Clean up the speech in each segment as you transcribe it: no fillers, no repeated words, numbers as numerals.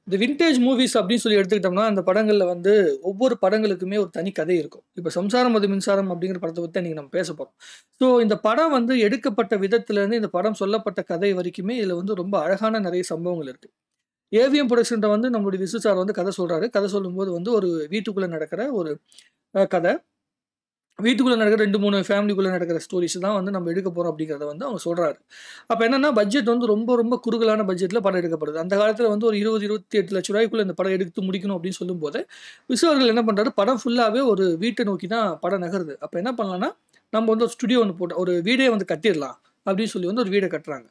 இந்த vintage movies அப்படின்னு சொல்லி எடுத்துக்கிட்டோம்னா, அந்த படங்கள்ல வந்து ஒவ்வொரு படங்களுக்குமே ஒரு தனி கதை இருக்கும். இப்ப "சம்சாரம் அது மின்சாரம்" அப்படிங்கிற படத்த பத்தி தான் இன்னைக்கு நம்ம பேச போறோம். ஸோ இந்த படம் வந்து எடுக்கப்பட்ட விதத்திலேருந்து, இந்த படம் சொல்லப்பட்ட கதை வரைக்குமே இதுல வந்து ரொம்ப அழகான நெறைய சம்பவங்கள் இருக்கு. ஏவிஎம் புரொடக்ஷன்ட்ட வந்து நம்மளுடைய விசு சார் வந்து கதை சொல்றாரு. கதை சொல்லும்போது வந்து ஒரு வீட்டுக்குள்ள நடக்கிற ஒரு கதை. வீட்டுக்குள்ள நடக்கிற 2, 3 ஃபேமிலிக்குள்ள நடக்கிற ஸ்டோரீஸ் தான் வந்து நம்ம எடுக்க போறோம் அப்படிங்கிறத வந்து அவங்க சொல்றாரு. அப்ப என்னன்னா, பட்ஜெட் வந்து ரொம்ப ரொம்ப குறுகலான பட்ஜெட்ல படம் எடுக்கப்படுது. அந்த காலத்துல வந்து ஒரு 20, 28 லட்ச ரூபாய்க்குள்ள இந்த படம் எடுத்து முடிக்கணும் அப்படின்னு சொல்லும்போது, விசு அவர்கள் என்ன பண்றாரு, படம் ஃபுல்லாவே ஒரு வீட்ட நோக்கி தான் படம் நகருது. அப்ப என்ன பண்ணலாம்னா, நம்ம வந்து ஒரு ஸ்டுடியோ ஒண்ணு போட்டு ஒரு வீடே வந்து கட்டிறலாம் அப்படின்னு சொல்லி வந்து ஒரு வீட கட்டுறாங்க.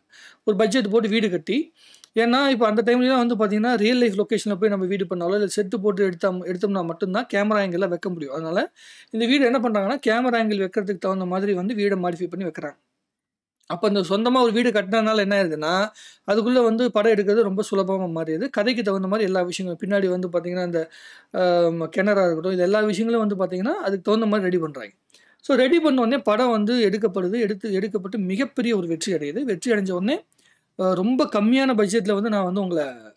ஒரு பட்ஜெட் போட்டு வீடு கட்டி, ஏன்னா இப்ப அந்த டைம்லலாம் வந்து பார்த்தீங்கன்னா, ரியல் லைஃப் லொகேஷன்ல போய் நம்ம வீடு பண்ணாலோ, இல்ல செட்டு போட்டு எடுத்தோம்னா மட்டும் தான் கேமரா ஆங்கிள்லாம் வைக்க முடியும். அதனால இந்த வீடு என்ன பண்றாங்கன்னா, கேமரா ஆங்கிள் வைக்கிறதுக்கு தகுந்த மாதிரி வந்து வீட மாடிஃபை பண்ணி வைக்கிறாங்க. அப்ப அந்த சொந்தமா ஒரு வீடு கட்டினதுனால என்ன ஆயிருதுன்னா, அதுக்குள்ள வந்து படம் எடுக்கிறது ரொம்ப சுலபமா மாறிருது. கதைக்கு தகுந்த மாரி எல்லா விஷயங்களும் பின்னாடி வந்து பார்த்தீங்கன்னா, இந்த கிணறா இருக்கட்டும், இது எல்லா விஷயங்களும் வந்து பார்த்தீங்கன்னா, அதுக்கு தகுந்த மாரி ரெடி பண்றாய்ங்க. ஸோ ரெடி பண்ண உடனே படம் வந்து எடுக்கப்படுது. எடுக்கப்பட்டு மிகப்பெரிய ஒரு வெற்றி அடையுது. வெற்றி அடைஞ்ச உடனே ரொம்ப கம்மியான பட்ஜெட்ல வந்து நான் வந்து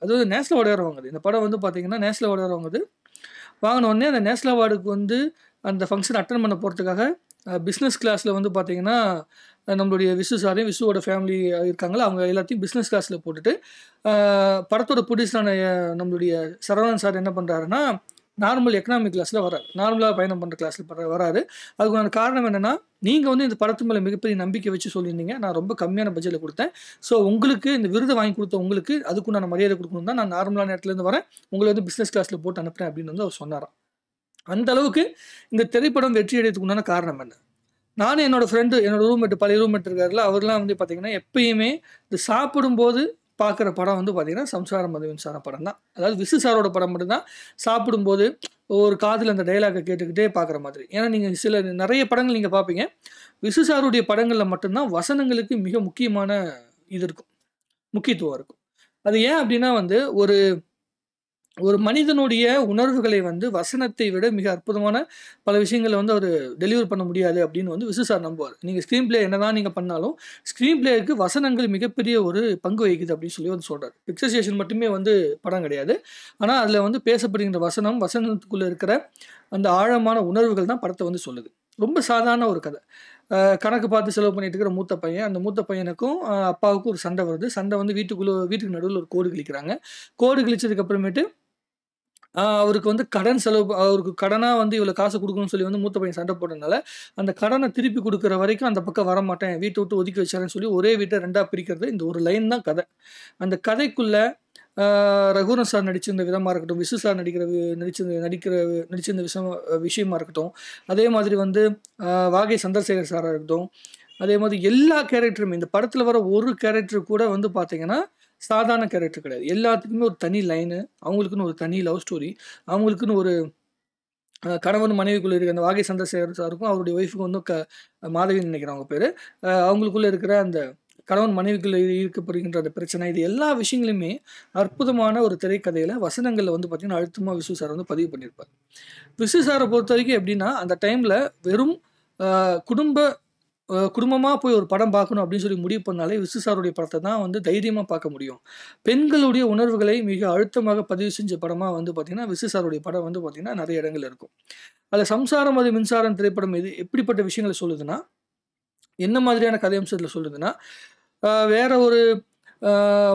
அதாவது நேஷனல் அவார்டு வேற வாங்குது. இந்த படம் வந்து பார்த்தீங்கன்னா, நேஷனல் அவார்டு வேற வாங்குது. வாங்குன உடனே அந்த நேஷனல் அவார்டுக்கு வந்து அந்த ஃபங்ஷன் அட்டெண்ட் பண்ண போறதுக்காக பிசினஸ் கிளாஸ்ல வந்து பார்த்தீங்கன்னா, நம்மளுடைய விசு சாரையும், விசுவோட ஃபேமிலி இருக்காங்கல்ல, அவங்க எல்லாத்தையும் பிசினஸ் கிளாஸ்ல போட்டுட்டு, அ படத்தோட ப்ரொடியூசரான நம்மளுடைய சரவணன் சார் என்ன பண்றாருன்னா, நார்மல் எக்கனாமிக் கிளாஸ்ல வராரு. நார்மலா பயணம் பண்ற கிளாஸ்ல வராரு. அதுக்கான காரணம் என்னன்னா, நீங்க வந்து இந்த படத்து மேல மிகப்பெரிய நம்பிக்கை வச்சு சொல்லியிருந்தீங்க. நான் ரொம்ப கம்மியான பட்ஜெட்ல குடுத்தேன். ஸோ உங்களுக்கு இந்த விருத வாங்கி குடுத்த உங்களுக்கு அதுக்குண்டான மரியாதை குடுக்கணும்னு தான் நான் நார்மலான இடத்துலேருந்து வரேன். உங்கள வந்து பிசினஸ் கிளாஸ்ல போட்டு அனுப்புறேன் அப்படின்னு வந்து அவர் சொன்னாராம். அந்த அளவுக்கு இந்த திரைப்படம் வெற்றி அடையறதுக்கு உண்டான காரணம் என்ன? நானும் என்னோட ஃப்ரெண்டு, என்னோட ரூம்மேட் பழைய ரூம்மேட் இருக்காருல்ல, அவர்லாம் வந்து பார்த்தீங்கன்னா, எப்பயுமே இந்த சாப்பிடும்போது பார்க்குற படம் வந்து பார்த்தீங்கன்னா, "சம்சாரம் அது மின்சாரம்" படம் தான். அதாவது விசு சாரோட படம் மட்டும் தான் சாப்பிடும்போது ஒரு காதுல அந்த டயலாக்க கேட்டுக்கிட்டே பார்க்குற மாதிரி. ஏன்னா, நீங்க நெறைய படங்கள் நீங்க பார்ப்பீங்க. விசு சாருடைய படங்கள்ல மட்டும் தான் வசனங்களுக்கு மிக முக்கியமான இது இருக்கும். முக்கியத்துவம் இருக்கும். அது ஏன் அப்டின்னா வந்து, ஒரு ஒரு மனிதனுடைய உணர்வுகளை வந்து வசனத்தை விட மிக அற்புதமான பல விஷயங்கள வந்து அவரு டெலிவர் பண்ண முடியாது அப்படின்னு வந்து விசு சார் நம்புவாரு. நீங்க ஸ்க்ரீன் பிளே என்னதான் நீங்க பண்ணாலும், ஸ்க்ரீன் பிளேக்கு வசனங்கள் மிகப்பெரிய ஒரு பங்கு வகிக்குது அப்படின்னு சொல்லி வந்து சொல்றாரு. பிக்சரைசேஷன் மட்டுமே வந்து படம் கிடையாது. ஆனா அதுல வந்து பேசப்படுகின்ற வசனம், வசனத்துக்குள்ள இருக்கிற அந்த ஆழமான உணர்வுகள் தான் படத்த வந்து சொல்லுது. ரொம்ப சாதாரண ஒரு கதை. கணக்கு பார்த்து செலவு பண்ணிட்டு இருக்கிற மூத்த பையன். அந்த மூத்த பையனுக்கும் அப்பாவுக்கும் ஒரு சண்டை வருது. சண்டை வந்து வீட்டுக்கு நடுவுல ஒரு கோடு கிழிக்கிறாங்க. கோடு கிழிச்சதுக்கு அப்புறமேட்டு அவருக்கு வந்து கடன் செலவு அவருக்கு கடனா வந்து இவ்வளோ காசு குடுக்கணும்னு சொல்லி வந்து மூத்த பையன் சண்டை போட்டதுனால, அந்த கடன திருப்பி குடுக்குற வரைக்கும் அந்த பக்கம் வரமாட்டேன். வீட்ட விட்டு ஒதுக்கி வச்சுர்றேன்னு சொல்லி ஒரே வீட்ட 2ஆ பிரிக்கிறது இந்த ஒரு லைன் தான் கதை. அந்த கதைக்குள்ள ரகுவரன் சார் நடிச்சிருந்த விதமா இருக்கட்டும், விசு சார் நடிச்சிருந்த விஷயமா இருக்கட்டும், அதே மாதிரி வந்து வாகை சந்திரசேகர் சாரா இருக்கட்டும், அதே மாதிரி எல்லா கேரக்டருமே இந்த படத்துல வர ஒரு கேரக்டர் கூட வந்து பார்த்தீங்கன்னா, சாதாரண கேரக்டர் கிடையாது. எல்லாத்துக்குமே ஒரு தனி லைனு, அவங்களுக்குன்னு ஒரு தனி லவ் ஸ்டோரி, அவங்களுக்குன்னு ஒரு கணவன் மனைவிக்குள்ள இருக்க அந்த வாகை சந்திரசேகர் சாருக்கும், அவருடைய ஒய்ஃப்‌க்கும் வந்து மாதவின்னு நெனைக்கிறேன் அவங்க பேரு. அவங்களுக்குள்ள இருக்கிற அந்த கணவன் மனைவிக்குள்ள இருக்கப்படுகின்ற அந்த பிரச்சனை, இது எல்லா விஷயங்களுமே அற்புதமான ஒரு திரைக்கதையில வசனங்கள்ல வந்து பார்த்தீங்கன்னா, அழுத்தமா விசு சார் வந்து பதிவு பண்ணியிருப்பாரு. விசு சார பொறுத்தவரைக்கும் எப்படின்னா, அந்த டைம்ல வெறும் அ குடும்ப குடும்பமா போய் ஒரு படம் பார்க்கணும் அப்படின்னு சொல்லி முடிவு பண்ணாலே, விசு சாருடைய படத்த தான் வந்து தைரியமா பார்க்க முடியும். பெண்களுடைய உணர்வுகளை மிக அழுத்தமாக பதிவு செஞ்ச படமா வந்து பார்த்தீங்கன்னா, விசு சாருடைய படம் வந்து பார்த்தீங்கன்னா, நெறைய இடங்கள்ல இருக்கும். அதுல "சம்சாரம் அது மின்சாரம்" திரைப்படம் எப்படிப்பட்ட விஷயங்கள சொல்லுதுன்னா, என்ன மாதிரியான கதை அம்சத்துல சொல்லுதுன்னா, வேற ஒரு அ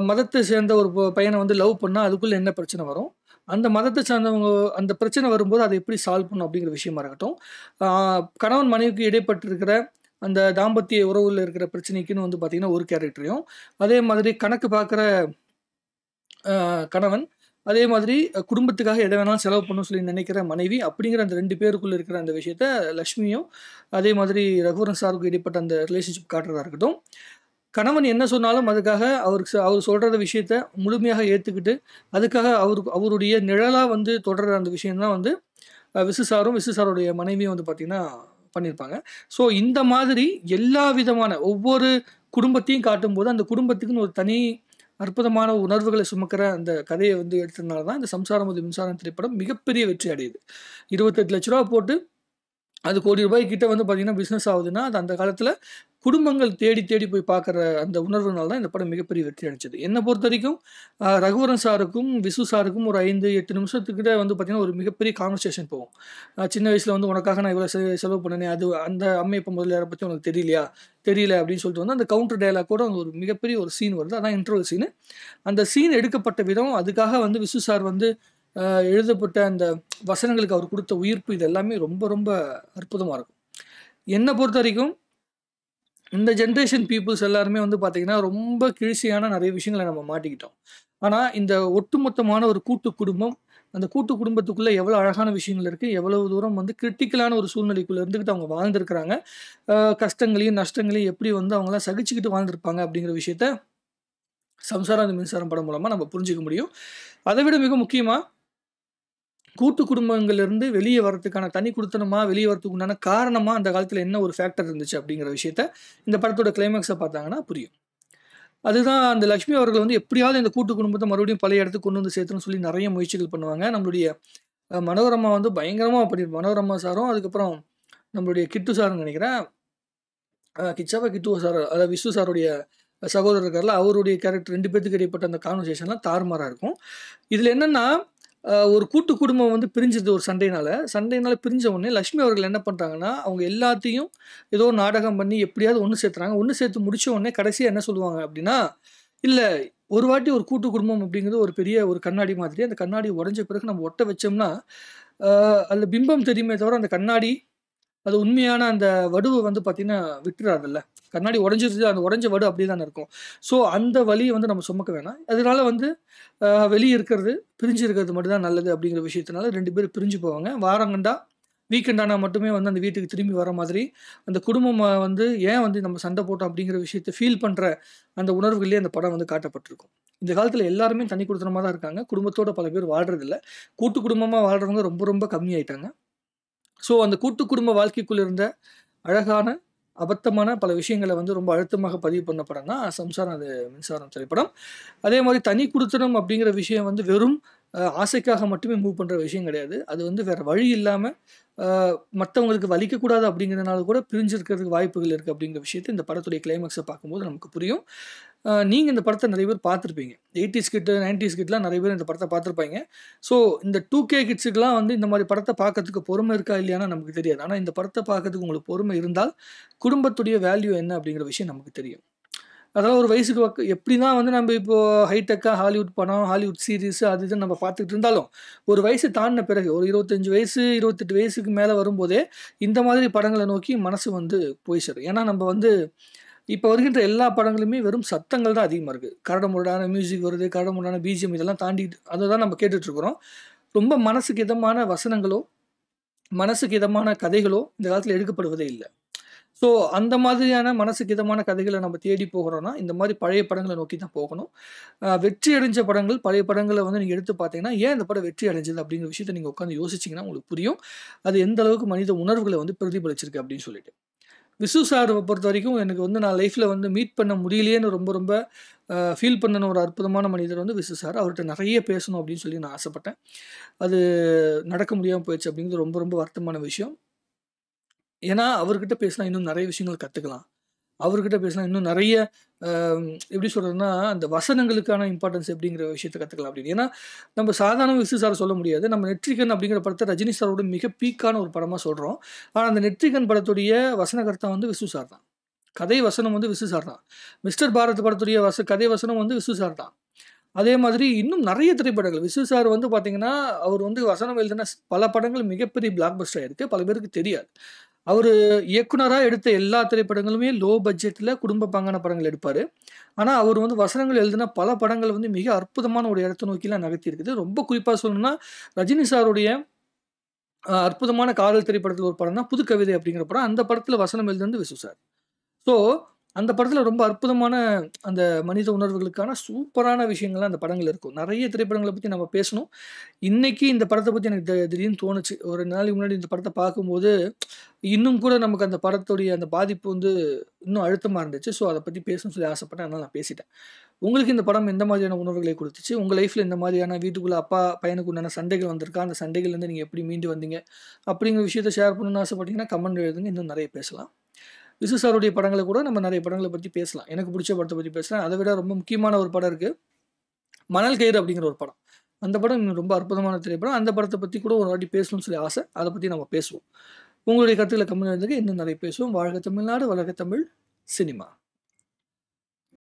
மதத்த சேர்ந்த ஒரு பையன வந்து லவ் பண்ணா, அதுக்குள்ள என்ன பிரச்சனை வரும்? அந்த மதத்த சார்ந்தவங்க அந்த பிரச்சனை வரும்போது, அத எப்படி சால்வ் பண்ணணும் அப்படிங்கிற விஷயமா இருக்கட்டும். ஆ கணவன் மனைவிக்கு இடைப்பட்டு இருக்கிற அந்த தாம்பத்திய உறவுல இருக்கிற பிரச்சனைக்குன்னு வந்து பார்த்தீங்கன்னா, ஒரு கேரக்டரையும், அதே மாதிரி கணக்கு பார்க்குற கணவன், அதே மாதிரி குடும்பத்துக்காக எத வேணாலும் செலவு பண்ணணும்னு சொல்லி நினைக்கிற மனைவி, அப்படிங்கிற அந்த 2 பேருக்குள்ள இருக்கிற அந்த விஷயத்த லட்சுமியும், அதே மாதிரி ரகுவரன் சாருக்கும் இடைப்பட்ட அந்த ரிலேஷன்ஷிப் காட்டுறதா இருக்கட்டும். கணவன் என்ன சொன்னாலும் அதுக்காக அவர் சொல்ற விஷயத்த முழுமையாக ஏத்துக்கிட்டு, அதுக்காக அவருடைய நிழலா வந்து தொடர்ற அந்த விஷயம் தான் வந்து விசு சாரும், விசு சாருடைய மனைவியும் வந்து பார்த்தீங்கன்னா பண்ணியிருப்பாங்க. ஸோ இந்த மாதிரி எல்லா விதமான ஒவ்வொரு குடும்பத்தையும் காட்டும்போது, அந்த குடும்பத்துக்குன்னு ஒரு தனி அற்புதமான உணர்வுகள சுமக்கிற அந்த கதைய வந்து எடுத்ததுனால தான், இந்த "சம்சாரம் அது மின்சாரம்" திரைப்படம் மிகப்பெரிய வெற்றி அடையுது. ரூ. 28,00,000 போட்டு அது ₹1,00,00,000 கிட்ட வந்து பார்த்தீங்கன்னா, பிசினஸ் ஆகுதுன்னா, அது அந்த காலத்தில குடும்பங்கள் தேடி தேடி போய் பார்க்குற அந்த உணர்வுனால தான் இந்த படம் மிகப்பெரிய வெற்றி அடைஞ்சது. என்னை பொறுத்த வரைக்கும் ரகுவரன் சாருக்கும், விசு சாருக்கும் ஒரு 5, 8 நிமிஷத்துக்கிட்ட வந்து பார்த்தீங்கன்னா, ஒரு மிகப்பெரிய கான்வர்சேஷன் போகும். சின்ன வயசுல வந்து உனக்காக நான் இவ்வளோ செலவு பண்ணேனே, அது அந்த அம்மையப்ப முதலியார பத்தி உனக்கு தெரியலையா? தெரியல அப்படின்னு சொல்லிட்டு வந்து அந்த கவுண்டர் டயலாக் கூட ஒரு மிகப்பெரிய ஒரு சீன் வருது. அதான் இன்ட்ரோவல் சீனு. அந்த சீன் எடுக்கப்பட்ட விதம், அதுக்காக வந்து விசு சார் வந்து எழுதப்பட்ட அந்த வசனங்களுக்கு அவர் குடுத்த உயிர்ப்பு, இது எல்லாமே ரொம்ப ரொம்ப அற்புதமா இருக்கும். என்ன பொறுத்த வரைக்கும் இந்த ஜென்ரேஷன் பீப்புள்ஸ் எல்லாருமே வந்து பார்த்தீங்கன்னா, ரொம்ப கிழிசையான நிறைய விஷயங்கள நம்ம மாட்டிக்கிட்டோம். ஆனா, இந்த ஒட்டுமொத்தமான ஒரு கூட்டு குடும்பம், அந்த கூட்டு குடும்பத்துக்குள்ள எவ்வளோ அழகான விஷயங்கள் இருக்கு, எவ்வளவு தூரம் வந்து கிரிட்டிக்கலான ஒரு சூழ்நிலைக்குள்ள இருந்துகிட்டு அவங்க வாழ்ந்திருக்கிறாங்க. கஷ்டங்களையும், நஷ்டங்களையும் எப்படி வந்து அவங்கலாம் சகிச்சுக்கிட்டு வாழ்ந்திருப்பாங்க அப்படிங்கிற விஷயத்த சம்சாரம் அந்த மின்சாரம் படம் மூலமா நம்ம புரிஞ்சுக்க முடியும். அதை விட மிக முக்கியமா, கூட்டு குடும்பங்கள்லேருந்து வெளியே வரதுக்கான தனி குடித்தனமா வெளியே வரதுக்கு உண்டான காரணமா அந்த காலத்துல என்ன ஒரு ஃபேக்டர் இருந்துச்சு அப்படிங்கிற விஷயத்த இந்த படத்தோட கிளைமாக்ஸை பார்த்தாங்கன்னா புரியும். அதுதான் அந்த லட்சுமி அவர்கள் வந்து எப்படியாவது இந்த கூட்டு குடும்பத்தை மறுபடியும் பழைய இடத்துக்கு கொண்டு வந்து சேர்த்துன்னு சொல்லி நிறைய முயற்சிகள் பண்ணுவாங்க. நம்மளுடைய மனோரமா வந்து பயங்கரமா பண்ணிருப்பாங்க. மனோரமா சாரும், அதுக்கப்புறம் நம்மளுடைய கிட்டு சார்ன்னு நினைக்கிறேன். கிச்சாவா கிட்டு சார், அதாவது விஷ்ணு சாருடைய சகோதரர் இருக்கார்ல, அவருடைய கேரக்டர் 2 பேத்துக்கு இடைப்பட்ட அந்த கான்வர்சேஷன்லாம் தாறுமாறா இருக்கும். இதுல என்னன்னா, ஒரு கூட்டு குடும்பம் வந்து பிரிஞ்சது ஒரு சண்டையினால பிரிஞ்ச உடனே லட்சுமி அவர்கள் என்ன பண்றாங்கன்னா, அவங்க எல்லாத்தையும் ஏதோ ஒரு நாடகம் பண்ணி எப்படியாவது ஒண்ணு சேர்த்துறாங்க. ஒண்ணு சேர்த்து முடிச்ச உடனே கடைசியா என்ன சொல்லுவாங்க அப்படின்னா, இல்ல ஒரு வாட்டி ஒரு கூட்டு குடும்பம் அப்படிங்கிறது ஒரு பெரிய ஒரு கண்ணாடி மாதிரி. அந்த கண்ணாடி உடைஞ்ச பிறகு நம்ம ஒட்ட வச்சோம்னா, அதுல பிம்பம் தெரியுமே தவிர அந்த கண்ணாடி, அது உண்மையான அந்த வடுவ வந்து பார்த்தீங்கன்னா விட்டுறாதுல்ல. கண்ணாடி உடைஞ்சிருச்சு, அந்த உடைஞ்ச வடு அப்படியே தானே இருக்கும். ஸோ அந்த வலிய வந்து நம்ம சுமக்க வேணாம். அதனால வந்து வெளிய இருக்கிறது, பிரிஞ்சு இருக்கிறது மட்டும் தான் நல்லது அப்படிங்கிற விஷயத்தினால 2 பேரும் பிரிஞ்சு போவாங்க. வாரங்கண்டா, வீக்கெண்ட் ஆனா மட்டுமே வந்து அந்த வீட்டுக்கு திரும்பி வர மாதிரி, அந்த குடும்பம் வந்து ஏன் வந்து நம்ம சண்டை போட்டோம் அப்படிங்கிற விஷயத்த ஃபீல் பண்ற அந்த உணர்வுகள்லயே அந்த படம் வந்து காட்டப்பட்டிருக்கும். இந்த காலத்துல எல்லாருமே தனி குடித்தனமா தான் இருக்காங்க. குடும்பத்தோட பல பேர் வாழ்றதில்ல. கூட்டு குடும்பமா வாழ்றவங்க ரொம்ப ரொம்ப கம்மியாயிட்டாங்க. ஸோ அந்த கூட்டு குடும்ப வாழ்க்கைக்குள்ள இருந்த அழகான, அபத்தமான பல விஷயங்கள வந்து ரொம்ப அழுத்தமாக பதிவு பண்ண படம் தான் சம்சாரம் அது மின்சாரம் திரைப்படம். அதே மாரி தனி குடித்தனம் அப்படிங்கிற விஷயம் வந்து வெறும் ஆசைக்காக மட்டுமே மூவ் பண்ற விஷயம் கிடையாது. அது வந்து வேற வழி இல்லாம அ மத்தவங்களுக்கு வலிக்கக்கூடாது அப்படிங்கிறதுனால கூட பிரிஞ்சிருக்கிறதுக்கு வாய்ப்புகள் இருக்கு அப்படிங்கிற விஷயத்த இந்த படத்துடைய கிளைமாக்ஸ பார்க்கும்போது நமக்கு புரியும். நீங்க இந்த படத்த நிறைய பேர் பார்த்துருப்பீங்க. 80ஸ் கிட், 90ஸ் கிட்லாம் நிறைய பேர் இந்த படத்த பார்த்துருப்பாய்ங்க. ஸோ இந்த 2கே கிட்ஸுக்குலாம் வந்து இந்த மாரி படத்த பார்க்கறதுக்கு பொறுமை இருக்கா இல்லையான்னு நமக்கு தெரியாது. ஆனா இந்த படத்த பார்க்கறதுக்கு உங்களுக்கு பொறுமை இருந்தால், குடும்பத்துடைய வேல்யூ என்ன அப்படிங்கிற விஷயம் நமக்கு தெரியும். அதாவது ஒரு வயசுக்கு எப்படிதான் வந்து நம்ம இப்போ ஹைடெக்கா ஹாலிவுட் படம், ஹாலிவுட் சீரிஸ் அது இதுன்னு நம்ம பார்த்துட்டு இருந்தாலும், ஒரு வயசு தாண்டின பிறகு ஒரு 25 வயசு, 28 வயசுக்கு மேல வரும்போதே, இந்த மாதிரி படங்கள நோக்கி மனசு வந்து போய் சேரும். ஏன்னா நம்ம வந்து இப்ப வருகின்ற எல்லா படங்களுமே வெறும் சத்தங்கள் தான் அதிகமா இருக்கு. கரடுமுரடான மியூசிக் வருது, கரடுமுரடான பிஜிஎம் இதெல்லாம் தாண்டிட்டு அத தான் நம்ம கேட்டுட்டு இருக்கிறோம். ரொம்ப மனசுக்கு இதமான வசனங்களோ, மனசுக்கு இதமான கதைகளோ இந்த காலத்துல எடுக்கப்படுவதே இல்ல. ஸோ அந்த மாதிரியான மனசுக்கு இதமான கதைகள நம்ம தேடி போகுறோம்னா, இந்த மாரி பழைய படங்கள நோக்கி தான் போகணும். வெற்றி அடைஞ்ச படங்கள், பழைய படங்கள வந்து நீங்க எடுத்து பார்த்தீங்கன்னா, ஏன் இந்த படம் வெற்றி அடைஞ்சது அப்படிங்கிற விஷயத்த நீங்க உட்கார்ந்து யோசிச்சீங்கன்னா உங்களுக்கு புரியும். அது எந்த அளவுக்கு மனித உணர்வுகள வந்து பிரதிபலிச்சிருக்கு அப்படின்னு சொல்லிட்டு. விசு சார் பொறுத்தவரைக்கும் எனக்கு வந்து நான் லைஃப்ல வந்து மீட் பண்ண முடியலையேன்னு ரொம்ப ரொம்ப ஃபீல் பண்ணுன ஒரு அற்புதமான மனிதர் வந்து விசு சார். அவர்ட்ட நெறைய பேசணும் அப்படின்னு சொல்லி நான் ஆசைப்பட்டேன். அது நடக்க முடியாம போயிருச்சு அப்படிங்கிறது ரொம்ப ரொம்ப வருத்தமான விஷயம். ஏன்னா, அவர்கிட்ட பேசினா இன்னும் நெறைய விஷயங்கள் கத்துக்கலாம். அவர்கிட்ட பேசினா இன்னும் நெறைய அ எப்படி சொல்றதுன்னா, அந்த வசனங்களுக்கான இம்பார்ட்டன்ஸ் எப்படிங்கிற விஷயத்த கத்துக்கலாம் அப்படின்னு. ஏன்னா, நம்ம சாதாரண விசு சார சொல்ல முடியாது. நம்ம நெற்றிக்கண் அப்படிங்கிற படத்த ரஜினி சாரோட மிக பீக்கான ஒரு படமா சொல்றோம். ஆனா, அந்த நெற்றிக்கண் படத்துடைய வசனகர்த்தா வந்து விசு சார் தான். கதை வசனம் வந்து விசு சார் தான். மிஸ்டர் பாரத் படத்துடைய கதை வசனம் வந்து விசு சார் தான். அதே மாதிரி இன்னும் நெறைய திரைப்படங்கள் விசு சார் வந்து பார்த்தீங்கன்னா, அவர் வந்து வசனம் எழுதின பல படங்கள் மிகப்பெரிய பிளாக் பஸ்டர் ஆயிருக்கு. பல பேருக்கு தெரியாது. அவரு இயக்குனரா எடுத்த எல்லா திரைப்படங்களுமே லோ பட்ஜெட்ல குடும்ப பாங்கான படங்கள் எடுப்பாரு. ஆனா, அவர் வந்து வசனங்கள் எழுதின பல படங்கள் வந்து மிக அற்புதமான ஒரு இடத்த நோக்கிலாம் நகர்த்தியிருக்குது. ரொம்ப குறிப்பா சொல்லணும்னா, ரஜினி சாருடைய அற்புதமான காதல் திரைப்படத்துல ஒரு படம் தான் புதுக்கவிதை அப்படிங்கிற படம். அந்த படத்துல வசனம் எழுதினது விசு சார். ஸோ, அந்த படத்துல ரொம்ப அற்புதமான அந்த மனித உணர்வுகளுக்கான சூப்பரான விஷயங்கள்லாம் அந்த படங்கள்ல இருக்கும். நெறைய திரைப்படங்கள பத்தி நம்ம பேசணும். இன்னைக்கு இந்த படத்த பத்தி எனக்கு திடீர்னு தோணுச்சு. ஒரு 2 நாளைக்கு முன்னாடி இந்த படத்த பார்க்கும்போது, இன்னும் கூட நமக்கு அந்த படத்துடைய அந்த பாதிப்பு வந்து இன்னும் அழுத்தமா இருந்துச்சு. ஸோ, அத பத்தி பேசணும்னு சொல்லி ஆசைப்பட்டேன். அதனால நான் பேசிட்டேன். உங்களுக்கு இந்த படம் எந்த மாதிரியான உணர்வுகளை குடுத்துச்சு? உங்க லைஃப்ல இந்த மாதிரியான வீட்டுக்குள்ள அப்பா, பையனுக்கு உண்டான சண்டைகள் வந்திருக்கா? அந்த சண்டைகள்லேருந்து நீங்க எப்படி மீண்டு வந்தீங்க? அப்படிங்கிற விஷயத்த ஷேர் பண்ணணும்னு ஆசைப்பட்டீங்கன்னா, கமெண்ட் எழுதுங்க. இன்னும் நெறைய பேசலாம். விசு சாருடைய படங்கள கூட நம்ம நெறைய படங்கள பத்தி பேசலாம். எனக்கு புடிச்ச படத்த பத்தி பேசலாம். அத விட ரொம்ப முக்கியமான ஒரு படம் இருக்கு. மணல் கயிறு அப்படிங்கிற ஒரு படம். அந்த படம் ரொம்ப அற்புதமான திரைப்படம். அந்த படத்த பத்தி கூட ஒரு வாட்டி பேசணும்னு சொல்லி ஆசை. அத பத்தி நம்ம பேசுவோம். உங்களுடைய கருத்துக்கள கமெண்ட் எழுதுங்க. இன்னும் நெறைய பேசுவோம். வாழ்க தமிழ்நாடு! வளர்க தமிழ் சினிமா!